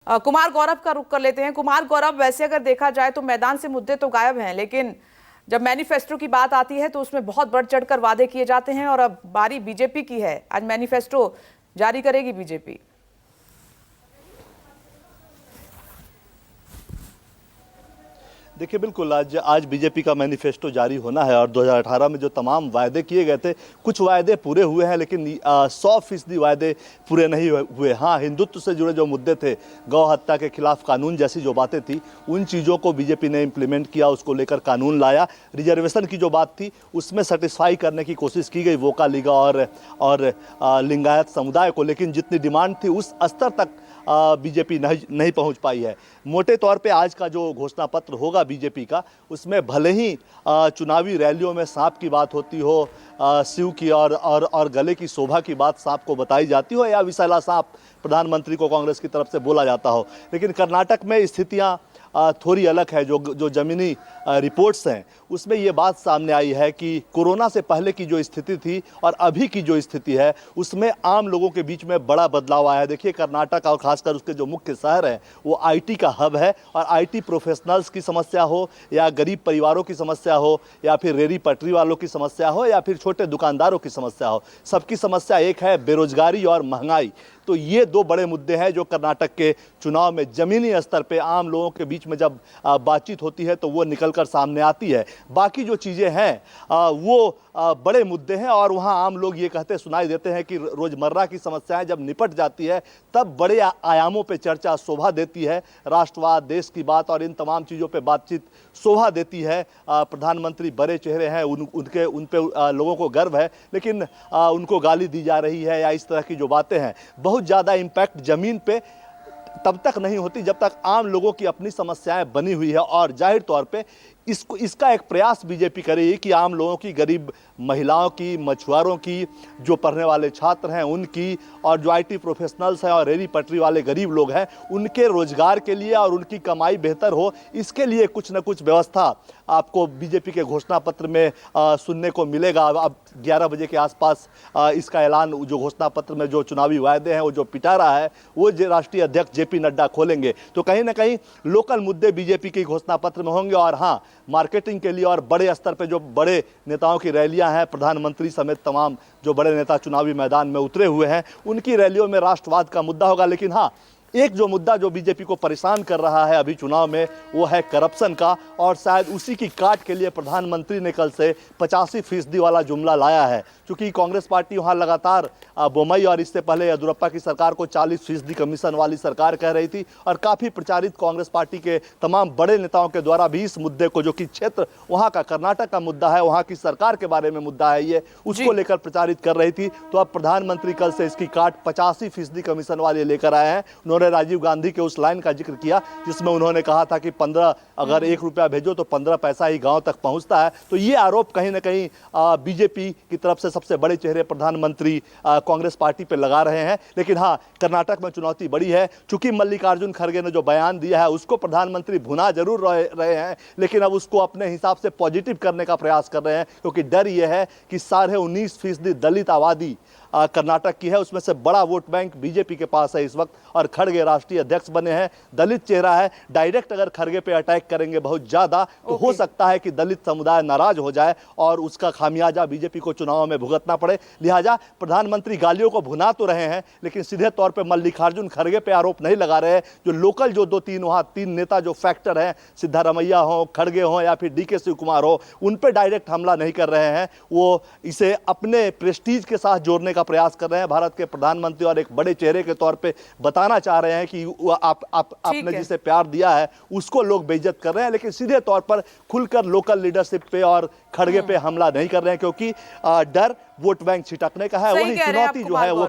कुमार गौरव का रुख कर लेते हैं। कुमार गौरव, वैसे अगर देखा जाए तो मैदान से मुद्दे तो गायब हैं, लेकिन जब मैनिफेस्टो की बात आती है तो उसमें बहुत बढ़ चढ़कर वादे किए जाते हैं और अब बारी बीजेपी की है। आज मैनिफेस्टो जारी करेगी बीजेपी। देखिए, बिल्कुल आज बीजेपी का मैनिफेस्टो जारी होना है और 2018 में जो तमाम वायदे किए गए थे, कुछ वायदे पूरे हुए हैं, लेकिन 100% वायदे पूरे नहीं हुए। हाँ, हिंदुत्व से जुड़े जो मुद्दे थे, गौ हत्या के खिलाफ कानून जैसी जो बातें थी, उन चीज़ों को बीजेपी ने इम्प्लीमेंट किया, उसको लेकर कानून लाया। रिजर्वेशन की जो बात थी, उसमें सेटिस्फाई करने की कोशिश की गई वोका लीगा और लिंगायत समुदाय को, लेकिन जितनी डिमांड थी उस स्तर तक बीजेपी नहीं पहुंच पाई है। मोटे तौर पे आज का जो घोषणा पत्र होगा बीजेपी का, उसमें भले ही चुनावी रैलियों में सांप की बात होती हो, शिव की और गले की शोभा की बात सांप को बताई जाती हो, या विशाला सांप प्रधानमंत्री को कांग्रेस की तरफ से बोला जाता हो, लेकिन कर्नाटक में स्थितियां थोड़ी अलग है। जो ज़मीनी रिपोर्ट्स हैं उसमें ये बात सामने आई है कि कोरोना से पहले की जो स्थिति थी और अभी की जो स्थिति है, उसमें आम लोगों के बीच में बड़ा बदलाव आया है। देखिए, कर्नाटक और खासकर उसके जो मुख्य शहर हैं वो आईटी का हब है, और आईटी प्रोफेशनल्स की समस्या हो या गरीब परिवारों की समस्या हो या फिर रेहड़ी पटरी वालों की समस्या हो या फिर छोटे दुकानदारों की समस्या हो, सबकी समस्या एक है, बेरोजगारी और महंगाई। तो ये दो बड़े मुद्दे हैं जो कर्नाटक के चुनाव में ज़मीनी स्तर पे आम लोगों के बीच में जब बातचीत होती है तो वो निकलकर सामने आती है। बाकी जो चीज़ें हैं वो बड़े मुद्दे हैं, और वहाँ आम लोग ये कहते सुनाई देते हैं कि रोज़मर्रा की समस्याएं जब निपट जाती है तब बड़े आयामों पे चर्चा शोभा देती है। राष्ट्रवाद, देश की बात और इन तमाम चीज़ों पे बातचीत शोभा देती है। प्रधानमंत्री बड़े चेहरे हैं, उन पे लोगों को गर्व है, लेकिन उनको गाली दी जा रही है या इस तरह की जो बातें हैं, बहुत ज़्यादा इम्पैक्ट ज़मीन पे तब तक नहीं होती जब तक आम लोगों की अपनी समस्याएं बनी हुई है। और जाहिर तौर पे इसका एक प्रयास बीजेपी करेगी कि आम लोगों की, गरीब महिलाओं की, मछुआरों की, जो पढ़ने वाले छात्र हैं उनकी, और जो आईटी प्रोफेशनल्स हैं और रेहड़ी पटरी वाले गरीब लोग हैं, उनके रोजगार के लिए और उनकी कमाई बेहतर हो, इसके लिए कुछ न कुछ व्यवस्था आपको बीजेपी के घोषणा पत्र में सुनने को मिलेगा। अब 11 बजे के आसपास इसका ऐलान, जो घोषणा पत्र में जो चुनावी वायदे हैं वो जो पिटारा है वो राष्ट्रीय अध्यक्ष जेपी नड्डा खोलेंगे। तो कहीं ना कहीं लोकल मुद्दे बीजेपी के घोषणा पत्र में होंगे। और हाँ, मार्केटिंग के लिए और बड़े स्तर पे जो बड़े नेताओं की रैलियां हैं, प्रधानमंत्री समेत तमाम जो बड़े नेता चुनावी मैदान में उतरे हुए हैं, उनकी रैलियों में राष्ट्रवाद का मुद्दा होगा। लेकिन हाँ, एक जो मुद्दा जो बीजेपी को परेशान कर रहा है अभी चुनाव में, वो है करप्शन का, और शायद उसी की काट के लिए प्रधानमंत्री ने कल से 85% वाला जुमला लाया है। क्योंकि कांग्रेस पार्टी वहाँ लगातार बोम्मई और इससे पहले येदियुरप्पा की सरकार को 40% कमीशन वाली सरकार कह रही थी, और काफ़ी प्रचारित कांग्रेस पार्टी के तमाम बड़े नेताओं के द्वारा भी इस मुद्दे को, जो कि क्षेत्र वहाँ का कर्नाटक का मुद्दा है, वहाँ की सरकार के बारे में मुद्दा है ये, उसको लेकर प्रचारित कर रही थी। तो अब प्रधानमंत्री कल से इसकी काट 85% कमीशन वाले लेकर आए हैं। उन्होंने राजीव गांधी के उस लाइन का जिक्र किया जिसमें उन्होंने कहा था कि 15 अगर 1 रुपया भेजो तो 15 पैसा ही गांव तक पहुंचता है। तो ये आरोप कहीं ना कहीं बीजेपी की तरफ से सबसे बड़े चेहरे प्रधानमंत्री कांग्रेस पार्टी पे लगा रहे हैं। लेकिन हाँ, कर्नाटक में चुनौती बड़ी है, चूंकि मल्लिकार्जुन खड़गे ने जो बयान दिया है उसको प्रधानमंत्री भुना जरूर रहे हैं, लेकिन अब उसको अपने हिसाब से पॉजिटिव करने का प्रयास कर रहे हैं, क्योंकि डर यह है कि 19.5% दलित आबादी कर्नाटक की है, उसमें से बड़ा वोट बैंक बीजेपी के पास है इस वक्त, और खड़गे राष्ट्रीय अध्यक्ष बने हैं, दलित चेहरा है। डायरेक्ट अगर खड़गे पे अटैक करेंगे बहुत ज्यादा तो हो सकता है कि दलित समुदाय नाराज हो जाए और उसका खामियाजा बीजेपी को चुनाव में भुगतना पड़े। लिहाजा प्रधानमंत्री गालियों को भुना तो रहे हैं, लेकिन सीधे तौर पर मल्लिकार्जुन खड़गे पे आरोप नहीं लगा रहे हैं। जो लोकल जो 2-3 वहाँ 3 नेता जो फैक्टर हैं, सिद्धारमैया हो, खड़गे हो या फिर डीके शिव कुमार हो, उन पर डायरेक्ट हमला नहीं कर रहे हैं। वो इसे अपने प्रेस्टीज के साथ जोड़ने का प्रयास कर रहे हैं। भारत के प्रधानमंत्री और एक बड़े चेहरे के तौर पे बताना चाह रहे हैं कि आपने जिसे प्यार दिया है उसको लोग बेइज्जत कर रहे हैं, लेकिन सीधे तौर पर खुलकर लोकल लीडरशिप पे और खड़गे पे हमला नहीं कर रहे हैं, क्योंकि डर वोट बैंक छिटकने का है। वही चुनौती जो है वो